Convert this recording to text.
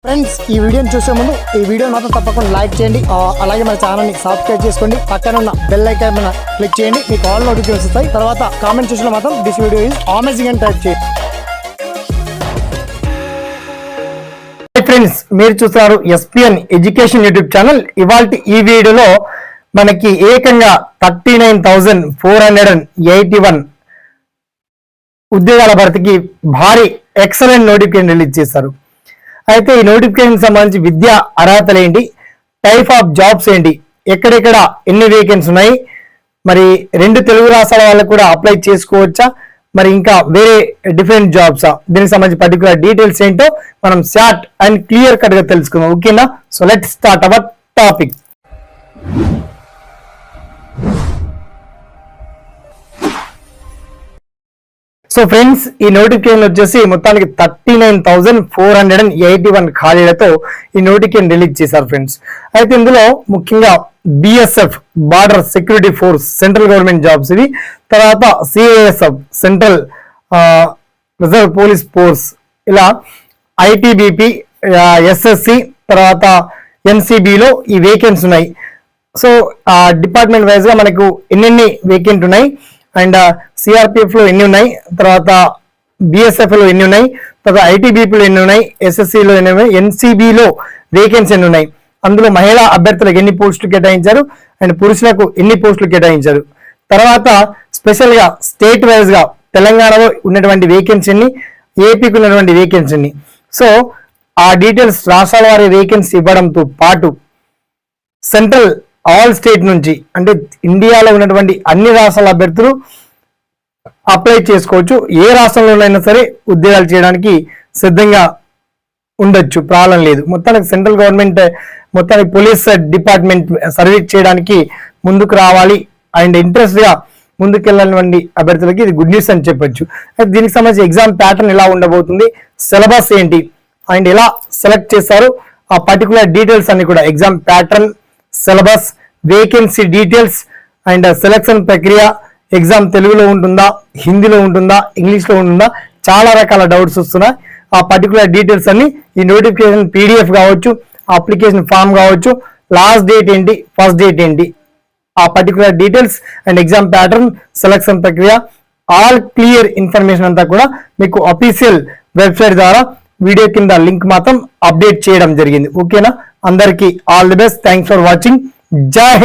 Friends ఈ వీడియోని చూసే ముందు ఈ వీడియో మాత్రం తప్పకుండా లైక్ చేయండి, అలాగే మన ఛానల్ని సబ్స్క్రైబ్ చేసుకోండి, పక్కన ఉన్న బెల్ ఐకాన్ మీద క్లిక్ చేయండి, మీకు ఆల్ నోటిఫికేషన్స్ వస్తాయి. తర్వాత కామెంట్ సెక్షన్లో మాత్రం దిస్ వీడియో ఈజ్ అమేజింగ్ అని టైప్ చేయండి. ఫ్రెండ్స్ మీరు చూస్తున్నారు ఎస్పీఎన్ ఎడ్యుకేషన్ యూట్యూబ్ ఛానల్. ఇవాళ ఈ వీడియోలో మనకి ఏకంగా 39,481 ఉద్యోగాల భర్తీకి భారీ ఎక్సలెంట్ నోటిఫికేషన్ రిలీజ్ చేశారు. అయితే ఈ నోటిఫికేషన్ సంబంధించి విద్యా అర్హతలు ఏంటి, టైప్ ఆఫ్ జాబ్స్ ఏంటి, ఎక్కడెక్కడ ఎన్ని వేకెన్సీ ఉన్నాయి, మరి 2 తెలుగు రాష్ట్రాల వాళ్ళకు కూడా అప్లై చేసుకోవచ్చా, మరి ఇంకా వేరే డిఫరెంట్ జాబ్సా, దీనికి సంబంధించి పర్టికులర్ డీటెయిల్స్ ఏంటో మనం షార్ట్ అండ్ క్లియర్ కట్ గా తెలుసుకుందాం. ఓకేనా? So let's start our topic. So friends ఈ నోటిఫికేషన్ వచ్చేసి మొత్తానికి 39,481 ఖాళీలతో ఈ నోటిఫికేషన్ రిలీజ్ చేశారు ఫ్రెండ్స్. అయితే ఇందులో ముఖ్యంగా BSF border security force central government jobs ఇవి, తర్వాత CISF central reserve police force, ఇలా ఐటీబీపీ, ఎస్ఎస్సి, తర్వాత ఎన్సిబిలో ఈ వేకెన్సీ ఉన్నాయి. సో డిపార్ట్మెంట్ వైజ్ గా మనకు ఎన్ని వేకెంట్ ఉన్నాయి, అండ్ సిఆర్పిఎఫ్ లో ఎన్ని ఉన్నాయి, తర్వాత బిఎస్ఎఫ్ లో ఎన్ని ఉన్నాయి, తర్వాత ఐటీబీపీలో ఎన్ని ఉన్నాయి, ఎస్ఎస్సిలో ఎన్ని ఉన్నాయి, ఎన్సిబిలో వేకెన్సీ ఎన్ని ఉన్నాయి, అందులో మహిళా అభ్యర్థులకు ఎన్ని పోస్టులు కేటాయించారు, అండ్ పురుషులకు ఎన్ని పోస్టులు కేటాయించారు, తర్వాత స్పెషల్ గా స్టేట్ వైజ్ గా తెలంగాణలో ఉన్నటువంటి వేకెన్సీని, ఏపీకి ఉన్నటువంటి వేకెన్సీని, సో ఆ డీటెయిల్స్ రాష్ట్రాల వారి వేకెన్సీ ఇవ్వడంతో పాటు సెంట్రల్ ఆల్ స్టేట్ నుంచి అంటే ఇండియాలో ఉన్నటువంటి అన్ని రాష్ట్రాల అభ్యర్థులు అప్లై చేసుకోవచ్చు. ఏ రాష్ట్రంలోనైనా సరే ఉద్యోగాలు చేయడానికి సిద్ధంగా ఉండొచ్చు, ప్రాబ్లం లేదు. మొత్తానికి సెంట్రల్ గవర్నమెంట్ మొత్తానికి పోలీస్ డిపార్ట్మెంట్ సర్వీస్ చేయడానికి ముందుకు రావాలి అండ్ ఇంట్రెస్ట్ గా ముందుకెళ్ళినటువంటి అభ్యర్థులకి ఇది గుడ్ న్యూస్ అని చెప్పొచ్చు. అయితే దీనికి సంబంధించి ఎగ్జామ్ ప్యాటర్న్ ఎలా ఉండబోతుంది, సిలబస్ ఏంటి, అండ్ ఎలా సెలెక్ట్ చేస్తారు, ఆ పర్టికులర్ డీటెయిల్స్ అన్ని కూడా exam pattern, syllabus, vacancy details and selection ప్రక్రియ, ఎగ్జామ్ తెలుగులో ఉంటుందా, హిందీలో ఉంటుందా, ఇంగ్లీష్లో ఉంటుందా, చాలా రకాల డౌట్స్ వస్తున్నాయి. ఆ పర్టికులర్ డీటెయిల్స్ అన్ని ఈ నోటిఫికేషన్ పీడిఎఫ్ కావచ్చు, అప్లికేషన్ ఫామ్ కావచ్చు, లాస్ట్ డేట్ ఏంటి, ఫస్ట్ డేట్ ఏంటి, ఆ particular details and exam pattern, selection ప్రక్రియ, ఆల్ క్లియర్ ఇన్ఫర్మేషన్ అంతా కూడా మీకు అఫీషియల్ వెబ్సైట్ ద్వారా వీడియో కింద లింక్ మాత్రం అప్డేట్ చేయడం జరిగింది. ఓకేనా? అందరికీ all the best. Thanks for watching. జై హింద్.